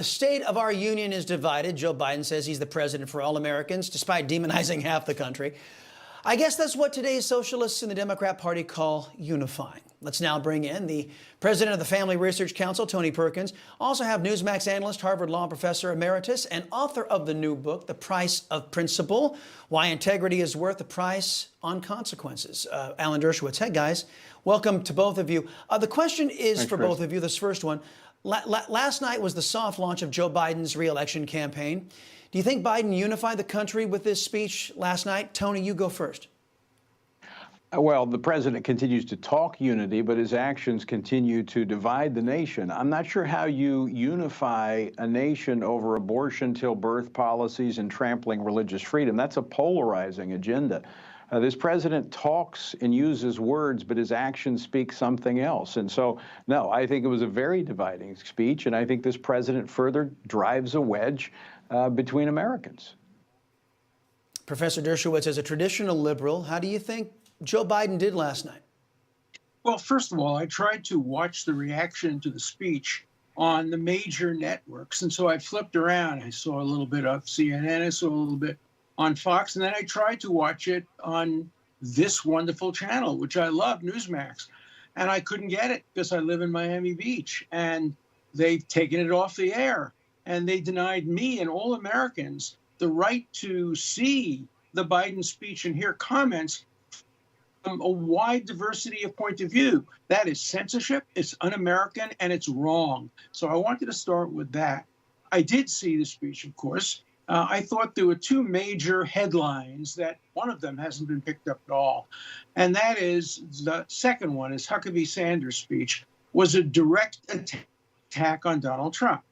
The state of our union is divided. Joe Biden says he's the president for all Americans, despite demonizing half the country. I guess that's what today's socialists in the Democrat Party call unifying. Let's now bring in the president of the Family Research Council, Tony Perkins. Also have Newsmax analyst, Harvard Law professor emeritus, and author of the new book, The Price of Principle, Why Integrity is Worth the Price on Consequences. Alan Dershowitz. Hey, guys. Welcome to both of you. The question is Thanks, for Chris. Both of you, this first one. Last night was the soft launch of Joe Biden's re-election campaign. Do you think Biden unified the country with this speech last night? Tony, you go first. Well, the president continues to talk unity, but his actions continue to divide the nation. I'm not sure how you unify a nation over abortion till birth policies and trampling religious freedom. That's a polarizing agenda. This president talks and uses words, but his actions speak something else. And so, no, I think it was a very dividing speech, and I think this president further drives a wedge between Americans. Professor Dershowitz, as a traditional liberal, how do you think Joe Biden did last night? Well, first of all, I tried to watch the reaction to the speech on the major networks. And so I flipped around. I saw a little bit of CNN. I saw a little bit on Fox. And then I tried to watch it on this wonderful channel, which I love, Newsmax. And I couldn't get it because I live in Miami Beach. And they've taken it off the air. And they denied me and all Americans the right to see the Biden speech and hear comments from a wide diversity of point of view. That is censorship, it's un-American, and it's wrong. So I wanted to start with that. I did see the speech, of course. I thought there were two major headlines that one of them hasn't been picked up at all. And that is, the second one is Huckabee Sanders' speech was a direct attack on Donald Trump.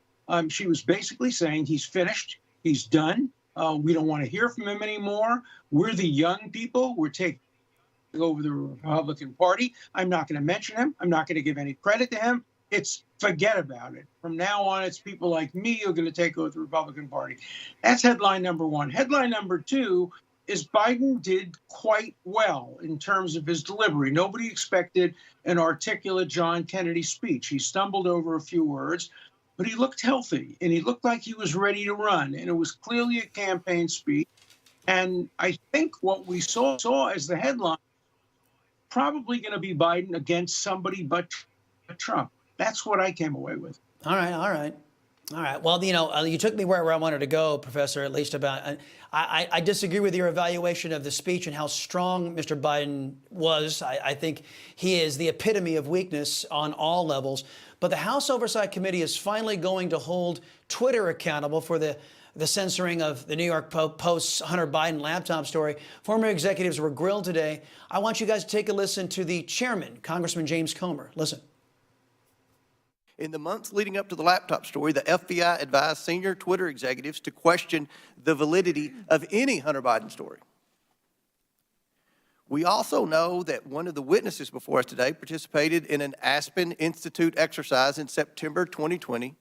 She was basically saying he's finished, he's done. We don't want to hear from him anymore. We're the young people. We're taking over the Republican Party. I'm not going to mention him. I'm not going to give any credit to him. It's forget about it. From now on, it's people like me who are going to take over the Republican Party. That's headline number one. Headline number two is Biden did quite well in terms of his delivery. Nobody expected an articulate John Kennedy speech. He stumbled over a few words, but he looked healthy and he looked like he was ready to run. And it was clearly a campaign speech. And I think what we saw as the headline, probably going to be Biden against somebody but Trump. That's what I came away with. All right. Well, you took me where I wanted to go, Professor, at least about, I disagree with your evaluation of the speech and how strong Mr. Biden was. I think he is the epitome of weakness on all levels. But the House Oversight Committee is finally going to hold Twitter accountable for the censoring of the New York Post's Hunter Biden laptop story. Former executives were grilled today. I want you guys to take a listen to the chairman, Congressman James Comer. Listen. In the months leading up to the laptop story, the FBI advised senior Twitter executives to question the validity of any Hunter Biden story. We also know that one of the witnesses before us today participated in an Aspen Institute exercise in September 2020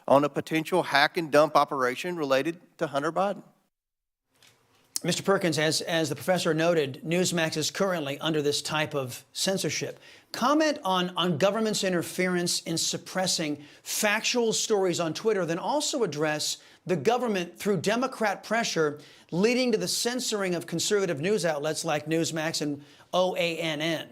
on a potential hack and dump operation related to Hunter Biden. Mr. Perkins, as the professor noted, Newsmax is currently under this type of censorship. Comment on government's interference in suppressing factual stories on Twitter, then also address the government through Democrat pressure leading to the censoring of conservative news outlets like Newsmax and OANN.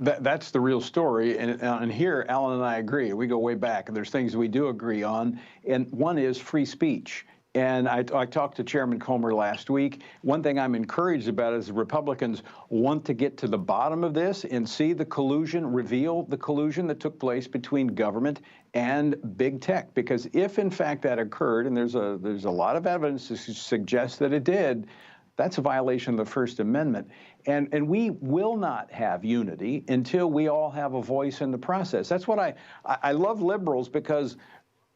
That's the real story. And here, Alan and I agree. We go way back, and there's things we do agree on. And one is free speech. And I talked to Chairman Comer last week. One thing I'm encouraged about is the Republicans want to get to the bottom of this and see the collusion, reveal the collusion that took place between government and big tech. Because if, in fact, that occurred, and there's a lot of evidence to suggest that it did, that's a violation of the First Amendment. And we will not have unity until we all have a voice in the process. That's what I love liberals, because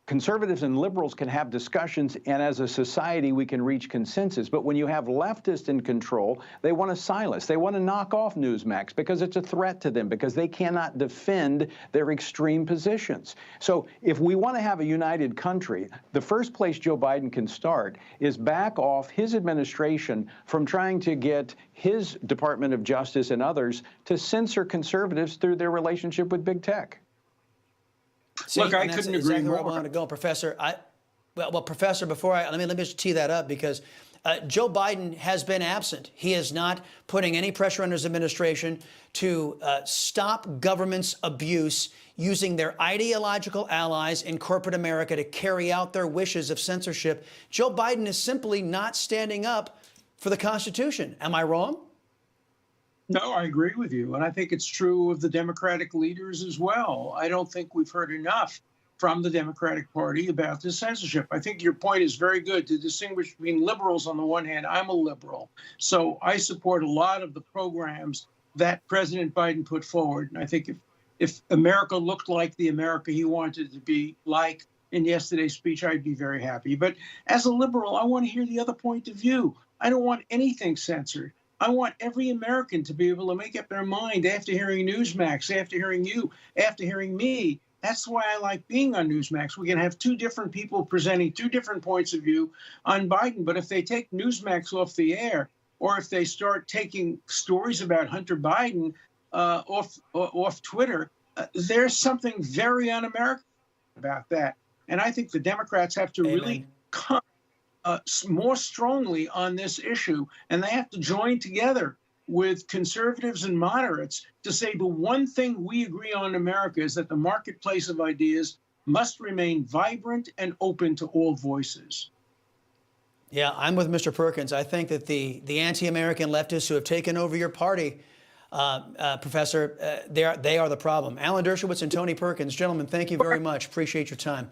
conservatives and liberals can have discussions, and as a society, we can reach consensus. But when you have leftists in control, they want to silence. They want to knock off Newsmax because it's a threat to them, because they cannot defend their extreme positions. So if we want to have a united country, the first place Joe Biden can start is back off his administration from trying to get his Department of Justice and others to censor conservatives through their relationship with big tech. See, Look, I and that's couldn't agree exactly where I more. wanted to go, Professor. Well, Professor, before let me just tee that up, because Joe Biden has been absent. He is not putting any pressure on his administration to stop government's abuse using their ideological allies in corporate America to carry out their wishes of censorship. Joe Biden is simply not standing up for the Constitution. Am I wrong? No, I agree with you. And I think it's true of the Democratic leaders as well. I don't think we've heard enough from the Democratic Party about this censorship. I think your point is very good to distinguish between liberals on the one hand. I'm a liberal, so I support a lot of the programs that President Biden put forward. And I think if America looked like the America he wanted to be like in yesterday's speech, I'd be very happy. But as a liberal, I want to hear the other point of view. I don't want anything censored. I want every American to be able to make up their mind after hearing Newsmax, after hearing you, after hearing me. That's why I like being on Newsmax. We can have two different people presenting two different points of view on Biden. But if they take Newsmax off the air, or if they start taking stories about Hunter Biden off Twitter, there's something very un-American about that. And I think the Democrats have to really come more strongly on this issue, and they have to join together with conservatives and moderates to say the one thing we agree on in America is that the marketplace of ideas must remain vibrant and open to all voices. Yeah, I'm with Mr. Perkins. I think that the anti-American leftists who have taken over your party, Professor, they are the problem. Alan Dershowitz and Tony Perkins, gentlemen, thank you very much. Appreciate your time.